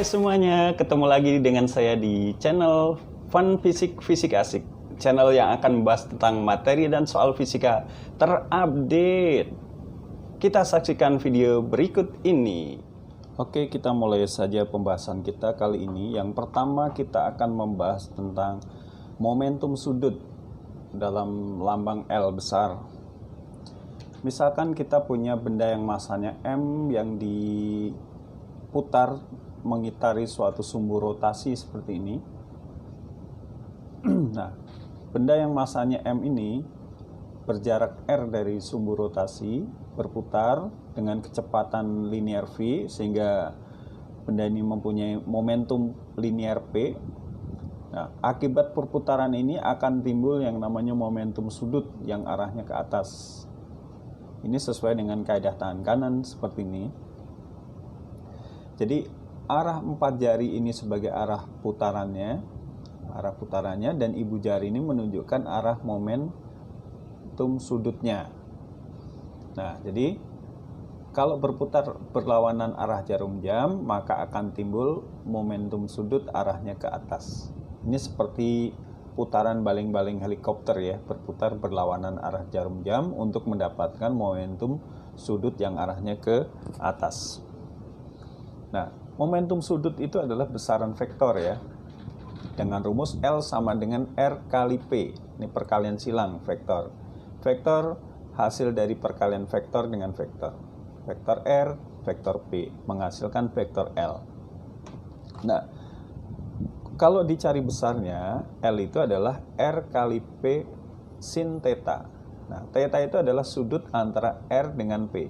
Hai semuanya, ketemu lagi dengan saya di channel Fun Fisik Asik. Channel yang akan membahas tentang materi dan soal fisika terupdate. Kita saksikan video berikut ini. Oke, kita mulai saja pembahasan kita kali ini. Yang pertama kita akan membahas tentang momentum sudut dalam lambang L besar. Misalkan kita punya benda yang masanya M yang diputar mengitari suatu sumbu rotasi seperti ini. Nah, benda yang masanya M ini berjarak R dari sumbu rotasi, berputar dengan kecepatan linear V, sehingga benda ini mempunyai momentum linear P. Nah, akibat perputaran ini akan timbul yang namanya momentum sudut yang arahnya ke atas. Ini sesuai dengan kaidah tangan kanan seperti ini. Jadi arah 4 jari ini sebagai arah putarannya, dan ibu jari ini menunjukkan arah momentum sudutnya. Nah, jadi kalau berputar berlawanan arah jarum jam, maka akan timbul momentum sudut arahnya ke atas. Ini seperti putaran baling-baling helikopter ya, berputar berlawanan arah jarum jam untuk mendapatkan momentum sudut yang arahnya ke atas. Nah, momentum sudut itu adalah besaran vektor ya, dengan rumus L sama dengan R kali P. Ini perkalian silang vektor. Vektor hasil dari perkalian vektor dengan vektor. Vektor R, vektor P menghasilkan vektor L. Nah, kalau dicari besarnya, L itu adalah R kali P sin theta. Nah, theta itu adalah sudut antara R dengan P.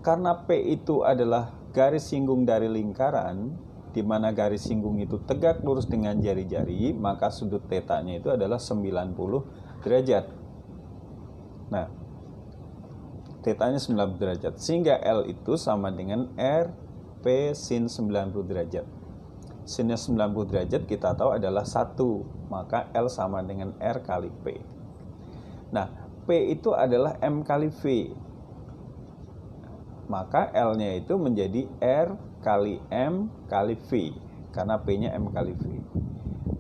Karena P itu adalah garis singgung dari lingkaran, di mana garis singgung itu tegak lurus dengan jari-jari, maka sudut tetanya itu adalah 90 derajat. Nah, tetanya 90 derajat, sehingga L itu sama dengan R P sin 90 derajat. Sinnya 90 derajat kita tahu adalah 1, maka L sama dengan R kali P. Nah, P itu adalah M kali V, maka L-nya itu menjadi R kali M kali V, karena P-nya M kali V.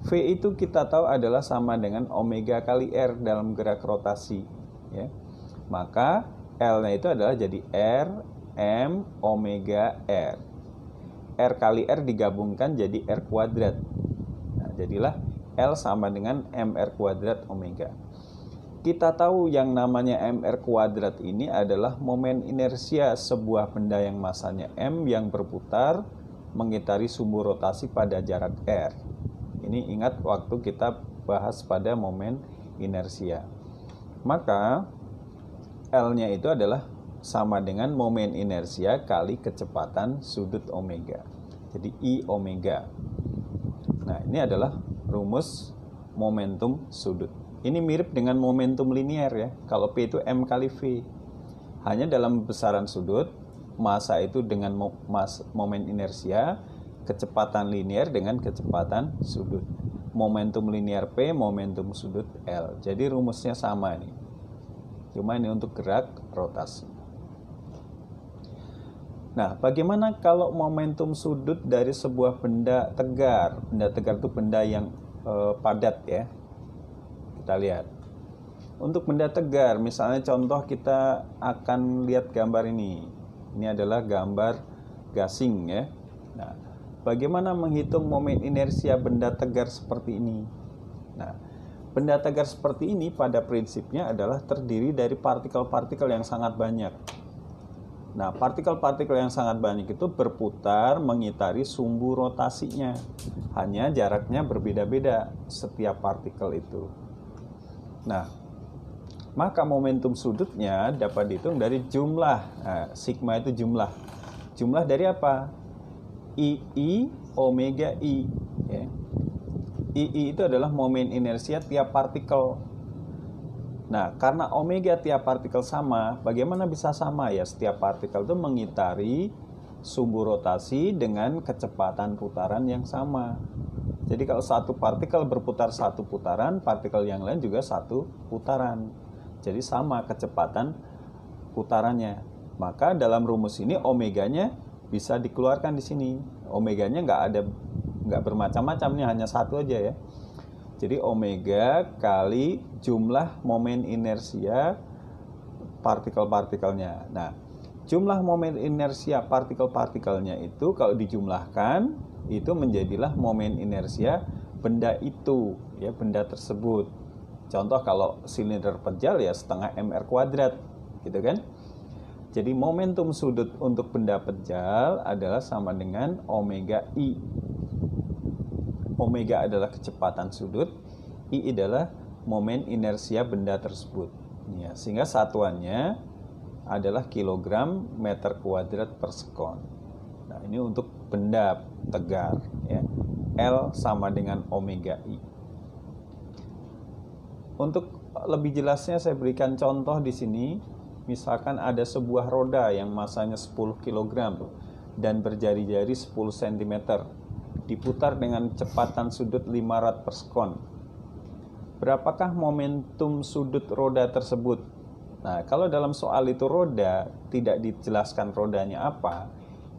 V itu kita tahu adalah sama dengan omega kali R dalam gerak rotasi ya. Maka L-nya itu adalah jadi R M omega R. R kali R digabungkan jadi R kuadrat. Nah, jadilah L sama dengan MR kuadrat omega. Kita tahu yang namanya MR kuadrat ini adalah momen inersia sebuah benda yang masanya M yang berputar mengitari sumbu rotasi pada jarak R. Ini ingat waktu kita bahas pada momen inersia. Maka L-nya itu adalah sama dengan momen inersia kali kecepatan sudut omega. Jadi I omega. Nah, ini adalah rumus momentum sudut. Ini mirip dengan momentum linear ya. Kalau P itu M kali V. Hanya dalam besaran sudut, massa itu dengan momen inersia, kecepatan linear dengan kecepatan sudut. Momentum linear P, momentum sudut L. Jadi rumusnya sama nih. Cuma ini untuk gerak rotasi. Nah, bagaimana kalau momentum sudut dari sebuah benda tegar? Benda tegar itu benda yang padat ya. Kita lihat. Untuk benda tegar, misalnya contoh kita akan lihat gambar ini. Ini adalah gambar gasing ya. Nah, bagaimana menghitung momen inersia benda tegar seperti ini? Nah, benda tegar seperti ini pada prinsipnya adalah terdiri dari partikel-partikel yang sangat banyak. Nah, partikel-partikel yang sangat banyak itu berputar mengitari sumbu rotasinya. Hanya jaraknya berbeda-beda setiap partikel itu. Nah, maka momentum sudutnya dapat dihitung dari jumlah. Nah, sigma itu jumlah. Jumlah dari apa? II omega I. Ya. II itu adalah momen inersia tiap partikel. Nah, karena omega tiap partikel sama, bagaimana bisa sama ya? Setiap partikel itu mengitari sumbu rotasi dengan kecepatan putaran yang sama. Jadi kalau satu partikel berputar satu putaran, partikel yang lain juga satu putaran. Jadi sama kecepatan putarannya. Maka dalam rumus ini omeganya bisa dikeluarkan di sini. Omeganya nggak bermacam-macam, nih hanya satu aja ya. Jadi omega kali jumlah momen inersia partikel-partikelnya. Nah, jumlah momen inersia partikel-partikelnya itu kalau dijumlahkan itu menjadilah momen inersia benda itu, ya, benda tersebut. Contoh kalau silinder pejal ya setengah mr kuadrat, gitu kan? Jadi momentum sudut untuk benda pejal adalah sama dengan omega I. Omega adalah kecepatan sudut, I adalah momen inersia benda tersebut. Ya, sehingga satuannya adalah kilogram meter kuadrat per sekon. Nah, ini untuk benda tegar, ya. L sama dengan omega I. Untuk lebih jelasnya saya berikan contoh di sini. Misalkan ada sebuah roda yang masanya 10 kg dan berjari-jari 10 cm, diputar dengan kecepatan sudut 5 rad per sekon. Berapakah momentum sudut roda tersebut? Nah, kalau dalam soal itu roda, tidak dijelaskan rodanya apa,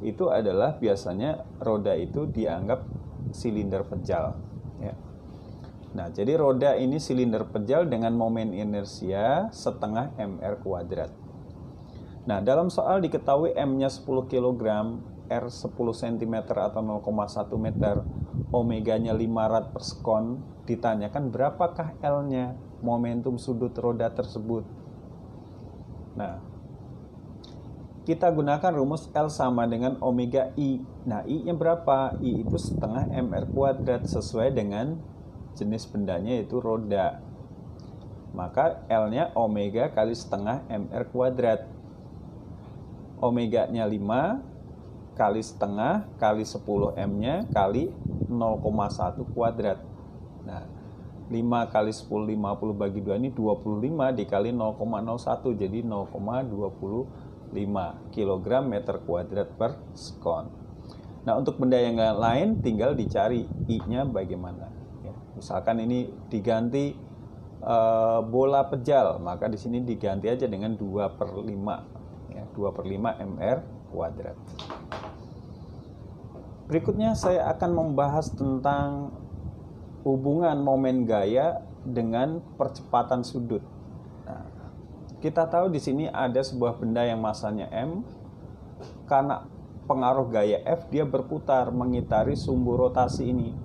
itu adalah biasanya roda itu dianggap silinder pejal, ya. Nah, jadi roda ini silinder pejal dengan momen inersia setengah mr kuadrat. Nah, dalam soal diketahui M-nya 10 kg, R 10 cm atau 0,1 meter, omeganya 5 rad per sekon, ditanyakan berapakah L-nya, momentum sudut roda tersebut. Nah, kita gunakan rumus L sama dengan omega I. Nah, I-nya berapa? I itu setengah mr kuadrat sesuai dengan jenis bendanya yaitu roda. Maka L-nya omega kali setengah mr kuadrat. Omeganya 5 kali setengah kali 10 M-nya kali 0,1 kuadrat. Nah, 5 kali 10, 50 bagi 2 ini 25 dikali 0,01, jadi 0,25 kg meter kuadrat per sekon. Nah, untuk benda yang lain tinggal dicari I-nya bagaimana. Misalkan ini diganti bola pejal, maka di sini diganti aja dengan 2/5, ya, 2/5 mr kuadrat. Berikutnya saya akan membahas tentang hubungan momen gaya dengan percepatan sudut. Nah, kita tahu di sini ada sebuah benda yang masanya M, karena pengaruh gaya F dia berputar mengitari sumbu rotasi ini.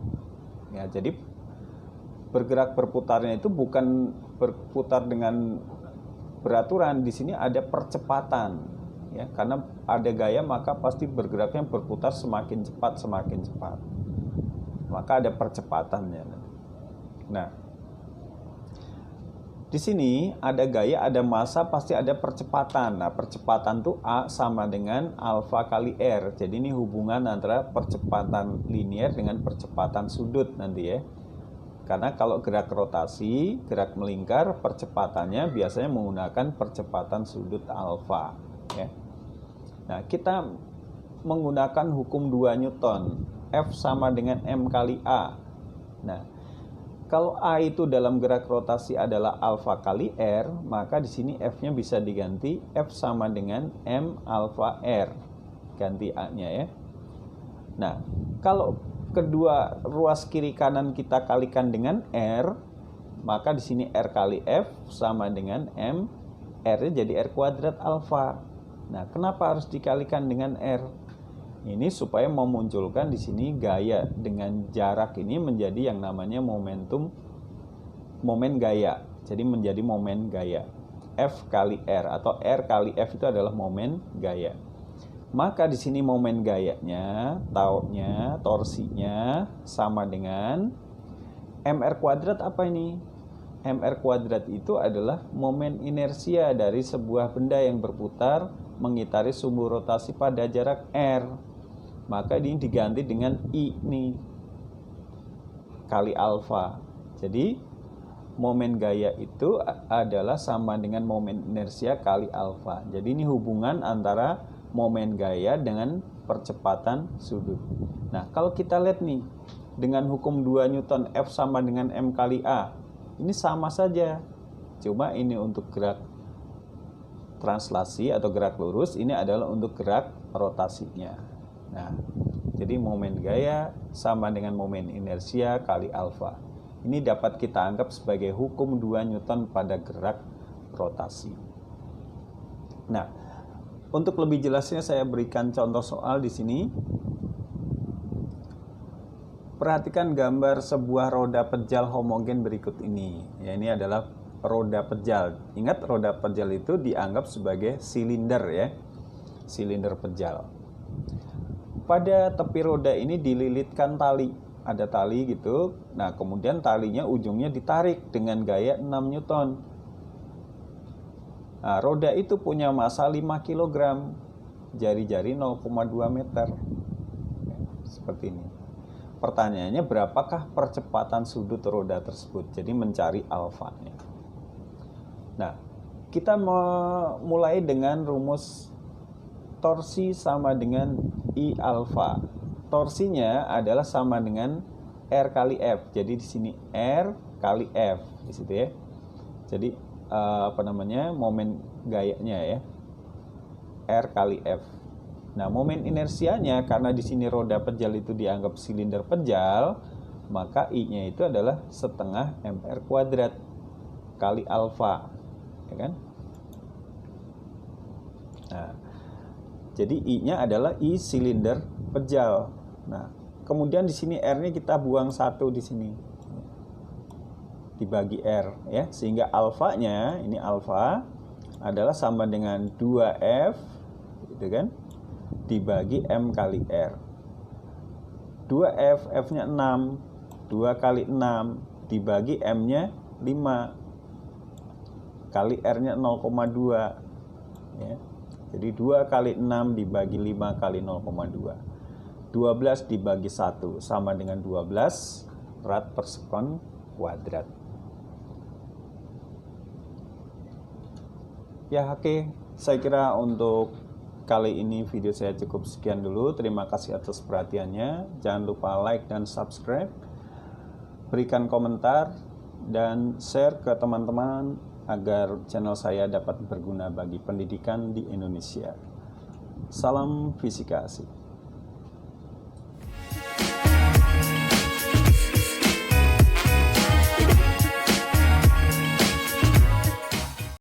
Ya, jadi bergerak berputarnya itu bukan berputar dengan beraturan, di sini ada percepatan, ya, karena ada gaya maka pasti bergeraknya berputar semakin cepat, maka ada percepatannya. Nah, di sini ada gaya, ada massa, pasti ada percepatan. Nah, percepatan tuh A sama dengan alfa kali R. Jadi ini hubungan antara percepatan linear dengan percepatan sudut nanti, ya. Karena kalau gerak rotasi, gerak melingkar, percepatannya biasanya menggunakan percepatan sudut alfa, ya. Nah, kita menggunakan hukum 2 Newton, F sama dengan M kali A. Nah, kalau A itu dalam gerak rotasi adalah alfa kali R, maka di sini F-nya bisa diganti F sama dengan M alfa R. Ganti A-nya, ya. Nah, kalau kedua ruas kiri kanan kita kalikan dengan R, maka di sini R kali F sama dengan M, R-nya jadi R kuadrat alfa. Nah, kenapa harus dikalikan dengan R? Ini supaya memunculkan di sini gaya dengan jarak ini menjadi yang namanya momen gaya. Jadi menjadi momen gaya. F kali R atau R kali F itu adalah momen gaya. Maka di sini momen gayanya, taunya, torsinya sama dengan mr kuadrat. Apa ini? Mr kuadrat itu adalah momen inersia dari sebuah benda yang berputar mengitari sumbu rotasi pada jarak R. Maka ini diganti dengan I nih, kali alfa. Jadi momen gaya itu adalah sama dengan momen inersia kali alfa. Jadi ini hubungan antara momen gaya dengan percepatan sudut. Nah, kalau kita lihat nih, dengan hukum 2 Newton F sama dengan M kali A, ini sama saja. Cuma ini untuk gerak translasi atau gerak lurus, ini adalah untuk gerak rotasinya. Nah, jadi momen gaya sama dengan momen inersia kali alfa. Ini dapat kita anggap sebagai hukum 2 Newton pada gerak rotasi. Nah, untuk lebih jelasnya saya berikan contoh soal di sini. Perhatikan gambar sebuah roda pejal homogen berikut ini. Ya, ini adalah roda pejal. Ingat, roda pejal itu dianggap sebagai silinder ya. Silinder pejal. Pada tepi roda ini dililitkan tali. Ada tali gitu. Nah, kemudian talinya ujungnya ditarik dengan gaya 6 Newton. Nah, roda itu punya massa 5 kg. Jari-jari 0,2 meter. Ya, seperti ini. Pertanyaannya, berapakah percepatan sudut roda tersebut? Jadi mencari alfanya. Nah, kita mulai dengan rumus torsi sama dengan I alfa. Torsinya adalah sama dengan R kali F. Jadi di sini R kali F di situ ya. Jadi momen gayanya ya. R kali F. Nah, momen inersianya karena di sini roda pejal itu dianggap silinder pejal, maka I-nya itu adalah setengah mr kuadrat kali alfa, ya kan? Nah, jadi I-nya adalah I silinder pejal. Nah, kemudian di sini R-nya kita buang 1 di sini, dibagi R, ya, sehingga alfanya ini alfa adalah sama dengan 2F, gitu kan? Dibagi M kali R. 2F, F-nya 6, 2 kali 6 dibagi M-nya 5 kali R-nya 0,2 ya. Jadi 2 kali 6 dibagi 5 kali 0,2. 12 dibagi 1 sama dengan 12 rad per sekon kuadrat. Ya, oke. Saya kira untuk kali ini video saya cukup sekian dulu. Terima kasih atas perhatiannya. Jangan lupa like dan subscribe. Berikan komentar dan share ke teman-teman agar channel saya dapat berguna bagi pendidikan di Indonesia. Salam fisika asik.